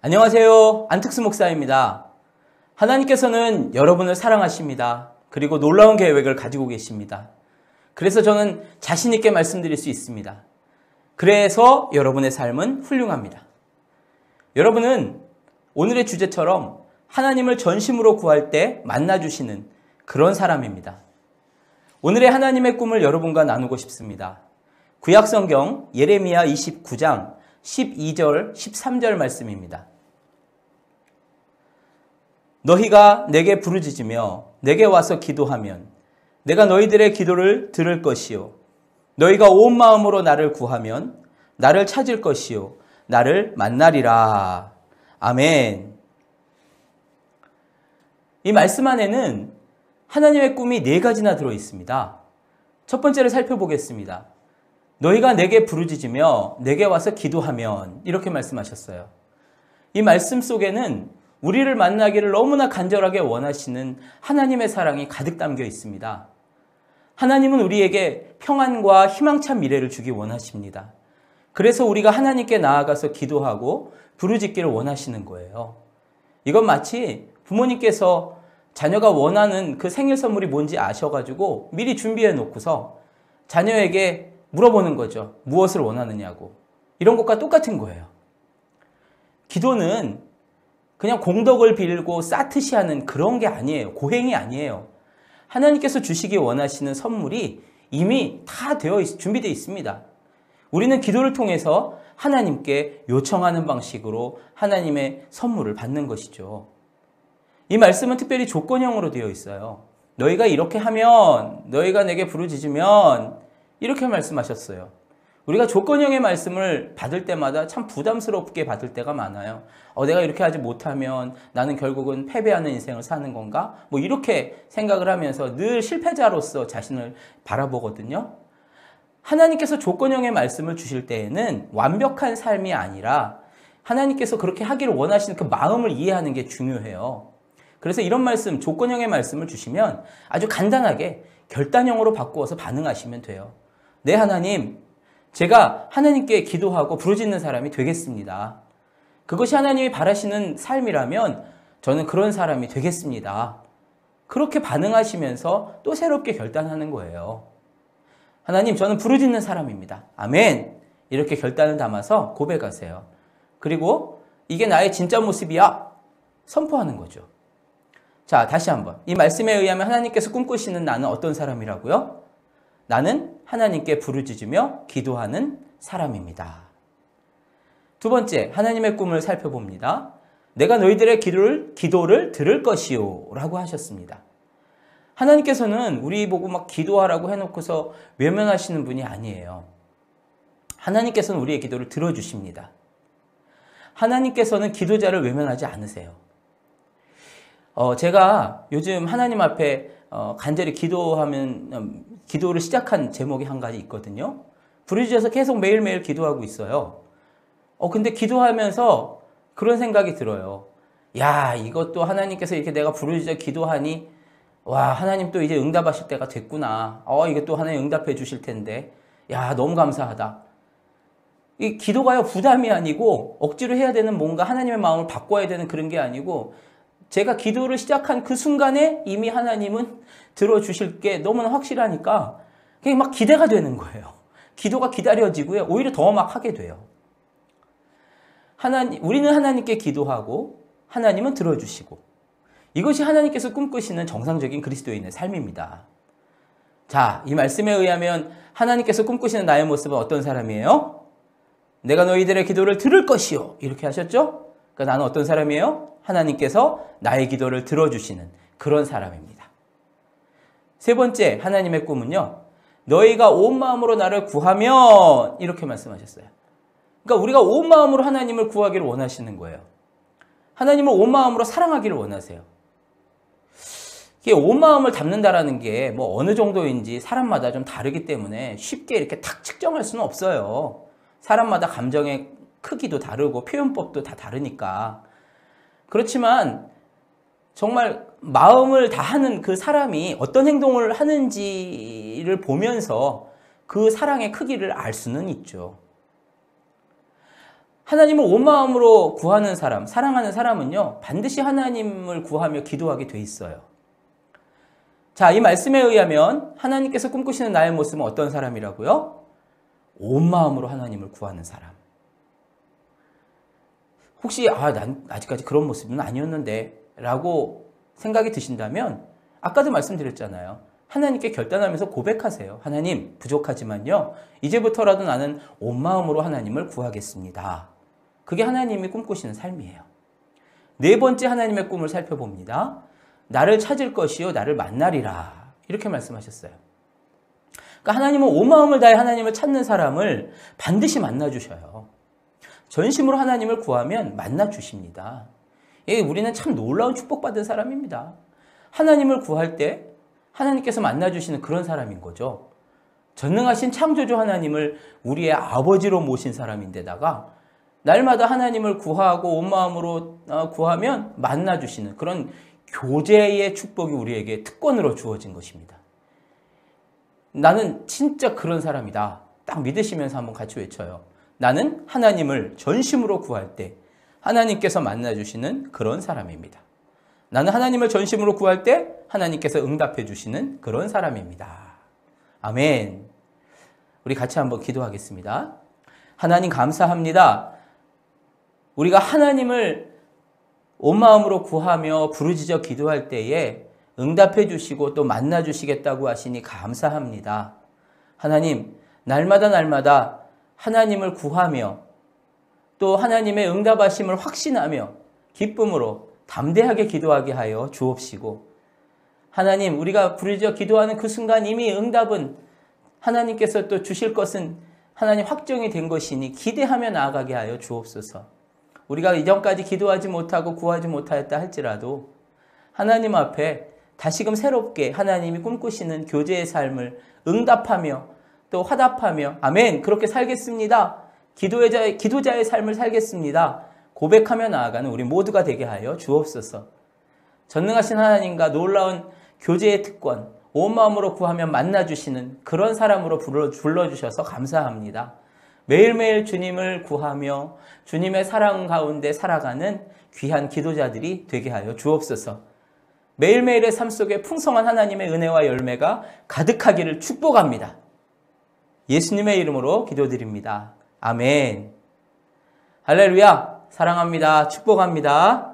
안녕하세요. 안특수 목사입니다. 하나님께서는 여러분을 사랑하십니다. 그리고 놀라운 계획을 가지고 계십니다. 그래서 저는 자신 있게 말씀드릴 수 있습니다. 그래서 여러분의 삶은 훌륭합니다. 여러분은 오늘의 주제처럼 하나님을 전심으로 구할 때 만나주시는 그런 사람입니다. 오늘의 하나님의 꿈을 여러분과 나누고 싶습니다. 구약성경 예레미야 29장 12절, 13절 말씀입니다. 너희가 내게 부르짖으며 내게 와서 기도하면 내가 너희들의 기도를 들을 것이요 너희가 온 마음으로 나를 구하면 나를 찾을 것이요 나를 만나리라. 아멘. 이 말씀 안에는 하나님의 꿈이 4가지나 들어 있습니다. 첫 번째를 살펴보겠습니다. 너희가 내게 부르짖으며 내게 와서 기도하면, 이렇게 말씀하셨어요. 이 말씀 속에는 우리를 만나기를 너무나 간절하게 원하시는 하나님의 사랑이 가득 담겨 있습니다. 하나님은 우리에게 평안과 희망찬 미래를 주기 원하십니다. 그래서 우리가 하나님께 나아가서 기도하고 부르짖기를 원하시는 거예요. 이건 마치 부모님께서 자녀가 원하는 그 생일 선물이 뭔지 아셔가지고 미리 준비해 놓고서 자녀에게 물어보는 거죠. 무엇을 원하느냐고. 이런 것과 똑같은 거예요. 기도는 그냥 공덕을 빌고 쌓듯이 하는 그런 게 아니에요. 고행이 아니에요. 하나님께서 주시기 원하시는 선물이 이미 다 준비되어 있습니다. 우리는 기도를 통해서 하나님께 요청하는 방식으로 하나님의 선물을 받는 것이죠. 이 말씀은 특별히 조건형으로 되어 있어요. 너희가 이렇게 하면, 너희가 내게 부르짖으면, 이렇게 말씀하셨어요. 우리가 조건형의 말씀을 받을 때마다 참 부담스럽게 받을 때가 많아요. 내가 이렇게 하지 못하면 나는 결국은 패배하는 인생을 사는 건가? 이렇게 생각을 하면서 늘 실패자로서 자신을 바라보거든요. 하나님께서 조건형의 말씀을 주실 때에는 완벽한 삶이 아니라 하나님께서 그렇게 하기를 원하시는 그 마음을 이해하는 게 중요해요. 그래서 이런 말씀, 조건형의 말씀을 주시면 아주 간단하게 결단형으로 바꾸어서 반응하시면 돼요. 네, 하나님, 제가 하나님께 기도하고 부르짖는 사람이 되겠습니다. 그것이 하나님이 바라시는 삶이라면 저는 그런 사람이 되겠습니다. 그렇게 반응하시면서 또 새롭게 결단하는 거예요. 하나님, 저는 부르짖는 사람입니다. 아멘. 이렇게 결단을 담아서 고백하세요. 그리고 이게 나의 진짜 모습이야. 선포하는 거죠. 자, 다시 한번. 이 말씀에 의하면 하나님께서 꿈꾸시는 나는 어떤 사람이라고요? 나는 하나님께 부르짖으며 기도하는 사람입니다. 두 번째, 하나님의 꿈을 살펴봅니다. 내가 너희들의 기도를 들을 것이요 라고 하셨습니다. 하나님께서는 우리 보고 막 기도하라고 해놓고서 외면하시는 분이 아니에요. 하나님께서는 우리의 기도를 들어주십니다. 하나님께서는 기도자를 외면하지 않으세요. 제가 요즘 하나님 앞에 간절히 기도를 시작한 제목이 한 가지 있거든요. 부르짖어서 계속 매일매일 기도하고 있어요. 근데 기도하면서 그런 생각이 들어요. 야, 이것도 하나님께서 이렇게 내가 부르짖어 기도하니, 와, 하나님 또 이제 응답하실 때가 됐구나. 이게 또 하나님 응답해 주실 텐데. 야, 너무 감사하다. 이 기도가요, 부담이 아니고 억지로 해야 되는 뭔가 하나님의 마음을 바꿔야 되는 그런 게 아니고, 제가 기도를 시작한 그 순간에 이미 하나님은 들어주실 게 너무나 확실하니까 그냥 막 기대가 되는 거예요. 기도가 기다려지고요. 오히려 더 막 하게 돼요. 우리는 하나님께 기도하고 하나님은 들어주시고, 이것이 하나님께서 꿈꾸시는 정상적인 그리스도인의 삶입니다. 자, 이 말씀에 의하면 하나님께서 꿈꾸시는 나의 모습은 어떤 사람이에요? 내가 너희들의 기도를 들을 것이요. 이렇게 하셨죠? 그러니까 나는 어떤 사람이에요? 하나님께서 나의 기도를 들어주시는 그런 사람입니다. 세 번째, 하나님의 꿈은요, 너희가 온 마음으로 나를 구하면, 이렇게 말씀하셨어요. 그러니까 우리가 온 마음으로 하나님을 구하기를 원하시는 거예요. 하나님을 온 마음으로 사랑하기를 원하세요. 이게 온 마음을 담는다라는 게 어느 정도인지 사람마다 좀 다르기 때문에 쉽게 이렇게 탁 측정할 수는 없어요. 사람마다 감정의 크기도 다르고 표현법도 다 다르니까. 그렇지만 정말 마음을 다하는 그 사람이 어떤 행동을 하는지를 보면서 그 사랑의 크기를 알 수는 있죠. 하나님을 온 마음으로 구하는 사람, 사랑하는 사람은요, 반드시 하나님을 구하며 기도하게 돼 있어요. 자, 이 말씀에 의하면 하나님께서 꿈꾸시는 나의 모습은 어떤 사람이라고요? 온 마음으로 하나님을 구하는 사람. 혹시 난 아직까지 그런 모습은 아니었는데 라고 생각이 드신다면 아까도 말씀드렸잖아요. 하나님께 결단하면서 고백하세요. 하나님, 부족하지만요, 이제부터라도 나는 온 마음으로 하나님을 구하겠습니다. 그게 하나님이 꿈꾸시는 삶이에요. 네 번째 하나님의 꿈을 살펴봅니다. 나를 찾을 것이요 나를 만나리라. 이렇게 말씀하셨어요. 그러니까 하나님은 온 마음을 다해 하나님을 찾는 사람을 반드시 만나주셔요. 전심으로 하나님을 구하면 만나주십니다. 우리는 참 놀라운 축복받은 사람입니다. 하나님을 구할 때 하나님께서 만나주시는 그런 사람인 거죠. 전능하신 창조주 하나님을 우리의 아버지로 모신 사람인데다가 날마다 하나님을 구하고 온 마음으로 구하면 만나주시는 그런 교제의 축복이 우리에게 특권으로 주어진 것입니다. 나는 진짜 그런 사람이다. 딱 믿으시면서 한번 같이 외쳐요. 나는 하나님을 전심으로 구할 때 하나님께서 만나주시는 그런 사람입니다. 나는 하나님을 전심으로 구할 때 하나님께서 응답해 주시는 그런 사람입니다. 아멘. 우리 같이 한번 기도하겠습니다. 하나님 감사합니다. 우리가 하나님을 온 마음으로 구하며 부르짖어 기도할 때에 응답해 주시고 또 만나 주시겠다고 하시니 감사합니다. 하나님, 날마다 하나님을 구하며 또 하나님의 응답하심을 확신하며 기쁨으로 담대하게 기도하게 하여 주옵시고, 하나님, 우리가 부르짖어 기도하는 그 순간 이미 응답은 하나님께서 또 주실 것은 하나님 확정이 된 것이니 기대하며 나아가게 하여 주옵소서. 우리가 이전까지 기도하지 못하고 구하지 못하였다 할지라도 하나님 앞에 다시금 새롭게 하나님이 꿈꾸시는 교제의 삶을 응답하며 또 화답하며 아멘, 그렇게 살겠습니다. 기도자의 삶을 살겠습니다. 고백하며 나아가는 우리 모두가 되게 하여 주옵소서. 전능하신 하나님과 놀라운 교제의 특권, 온 마음으로 구하면 만나주시는 그런 사람으로 불러주셔서 감사합니다. 매일매일 주님을 구하며 주님의 사랑 가운데 살아가는 귀한 기도자들이 되게 하여 주옵소서. 매일매일의 삶 속에 풍성한 하나님의 은혜와 열매가 가득하기를 축복합니다. 예수님의 이름으로 기도드립니다. 아멘. 할렐루야. 사랑합니다. 축복합니다.